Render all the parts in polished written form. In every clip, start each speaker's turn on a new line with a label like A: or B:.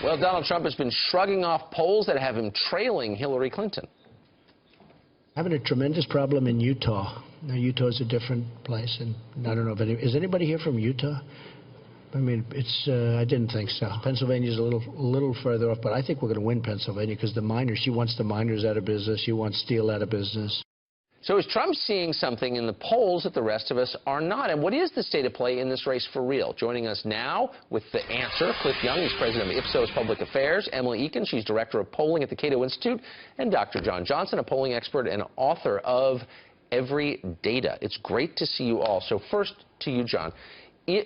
A: Well, Donald Trump has been shrugging off polls that have him trailing Hillary Clinton.
B: Having a tremendous problem in Utah. Now, Utah is a different place, and I don't know if is anybody here from Utah? I mean, it's I didn't think so. Pennsylvania's a little further off, but I think we're going to win Pennsylvania because the miners. She wants the miners out of business. She wants steel out of business.
A: So is Trump seeing something in the polls that the rest of us are not? And what is the state of play in this race for real? Joining us now with the answer, Cliff Young, he's president of Ipsos Public Affairs, Emily Eakin, she's director of polling at the Cato Institute, and Dr. John Johnson, a polling expert and author of Every Data. It's great to see you all. So first to you, John.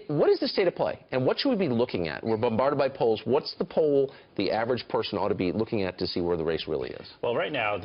A: What is the state of play, and what should we be looking at? We're bombarded by polls. What's the poll the average person ought to be looking at to see where the race really is?
C: Well, right now,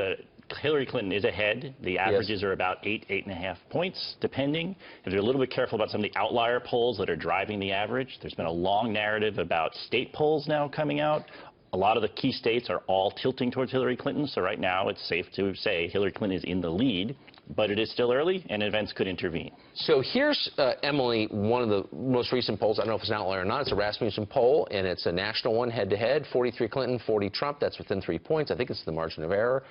C: Hillary Clinton is ahead. The averages are about 8.5 points, depending. If you're a little bit careful about some of the outlier polls that are driving the average, there's been a long narrative about state polls now coming out. A lot of the key states are all tilting towards Hillary Clinton, so right now it's safe to say Hillary Clinton is in the lead. But it is still early, and events could intervene.
A: So here's, Emily, one of the most recent polls. I don't know if it's an outlier or not. It's a Rasmussen poll, and it's a national one, head-to-head. 43 Clinton, 40 Trump. That's within 3 points. I think it's the margin of error.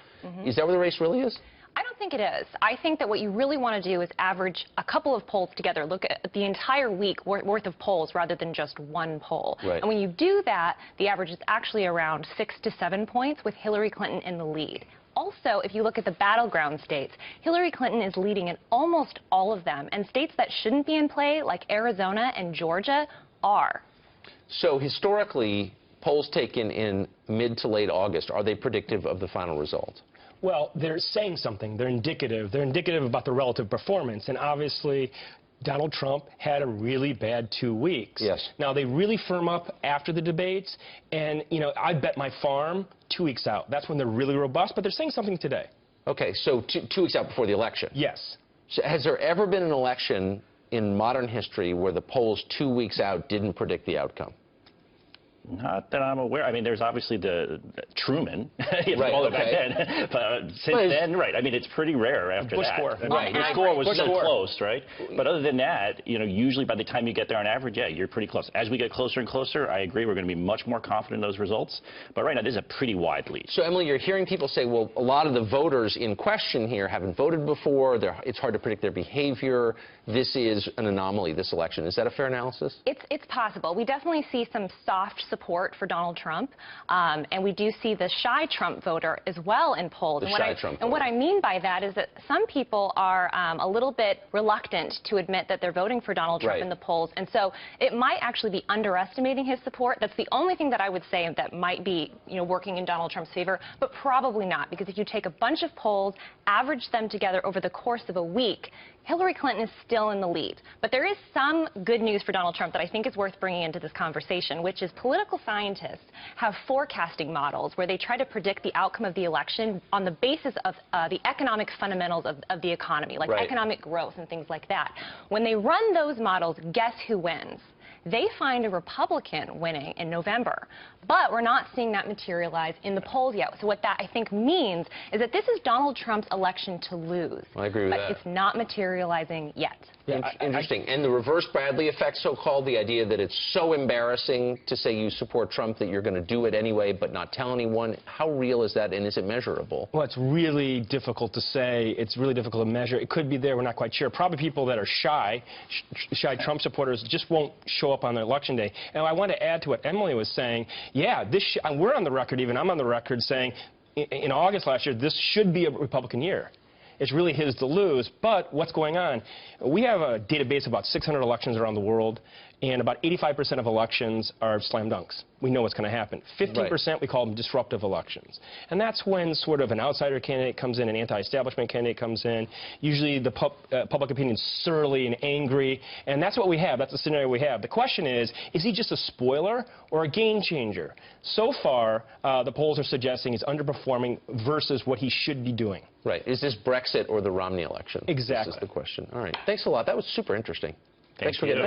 A: Is that where the race really is?
D: I don't think it is. I think that what you really want to do is average a couple of polls together, look at the entire week worth of polls rather than just one poll.
A: Right.
D: And when you do that, the average is actually around 6 to 7 points with Hillary Clinton in the lead. Also, if you look at the battleground states, Hillary Clinton is leading in almost all of them, and states that shouldn't be in play, like Arizona and Georgia, are.
A: So historically, polls taken in mid to late August, are they predictive of the final result?
E: Well, they're saying something. They're indicative. They're indicative about the relative performance, and obviously Donald Trump had a really bad 2 weeks.
A: Yes.
E: Now, they really firm up after the debates, and, you know, I bet my farm 2 weeks out. That's when they're really robust, but they're saying something today.
A: Okay, so 2 weeks out before the election.
E: Yes.
A: So has there ever been an election in modern history where the polls 2 weeks out didn't predict the outcome?
C: Not that I'm aware. I mean, there's obviously the Truman,
A: Right,
C: all
A: okay.
C: back then. But since then, right, I mean, it's pretty rare after
E: Bush
C: that.
E: score.
C: Right,
D: Bush
C: score was
E: Bush
C: so
E: score.
C: close, right? But other than that, you know, usually by the time you get there on average, yeah, you're pretty close. As we get closer and closer, I agree, we're going to be much more confident in those results. But right now, there's a pretty wide lead.
A: So, Emily, you're hearing people say, well, a lot of the voters in question here haven't voted before. It's hard to predict their behavior. This is an anomaly, this election. Is that a fair analysis?
D: It's possible. We definitely see some soft support for Donald Trump, and we do see the shy Trump voter as well in polls. And what I mean by that is that some people are a little bit reluctant to admit that they're voting for Donald Trump in the polls, and so it might actually be underestimating his support. That's the only thing that I would say that might be, you know, working in Donald Trump's favor, but probably not, because if you take a bunch of polls, average them together over the course of a week, Hillary Clinton is still in the lead. But there is some good news for Donald Trump that I think is worth bringing into this conversation, which is political scientists have forecasting models where they try to predict the outcome of the election on the basis of the economic fundamentals of the economy, like economic growth and things like that. When they run those models, guess who wins? They find a Republican winning in November. But we're not seeing that materialize in the polls yet. So what that, I think, means is that this is Donald Trump's election to lose.
A: I agree with that.
D: But it's not materializing yet.
A: Yeah, interesting. And the reverse Bradley effect, so-called, the idea that it's so embarrassing to say you support Trump that you're going to do it anyway but not tell anyone. How real is that, and is it measurable?
E: Well, it's really difficult to say. It's really difficult to measure. It could be there. We're not quite sure. Probably people that are shy Trump supporters just won't show up on the election day. And I want to add to what Emily was saying. Yeah, we're on the record, even I'm on the record, saying in August last year, this should be a Republican year. It's really his to lose. But what's going on? We have a database of about 600 elections around the world, and about 85% of elections are slam dunks. We know what's going to happen. 15% we call them disruptive elections. And that's when sort of an outsider candidate comes in, an anti-establishment candidate comes in. Usually the public opinion is surly and angry, and that's what we have. That's the scenario we have. The question is he just a spoiler or a game changer? So far, the polls are suggesting he's underperforming versus what he should be doing.
A: Right. Is this Brexit or the Romney election?
E: Exactly.
A: This is the question. All right. Thanks a lot. That was super interesting. Thanks for getting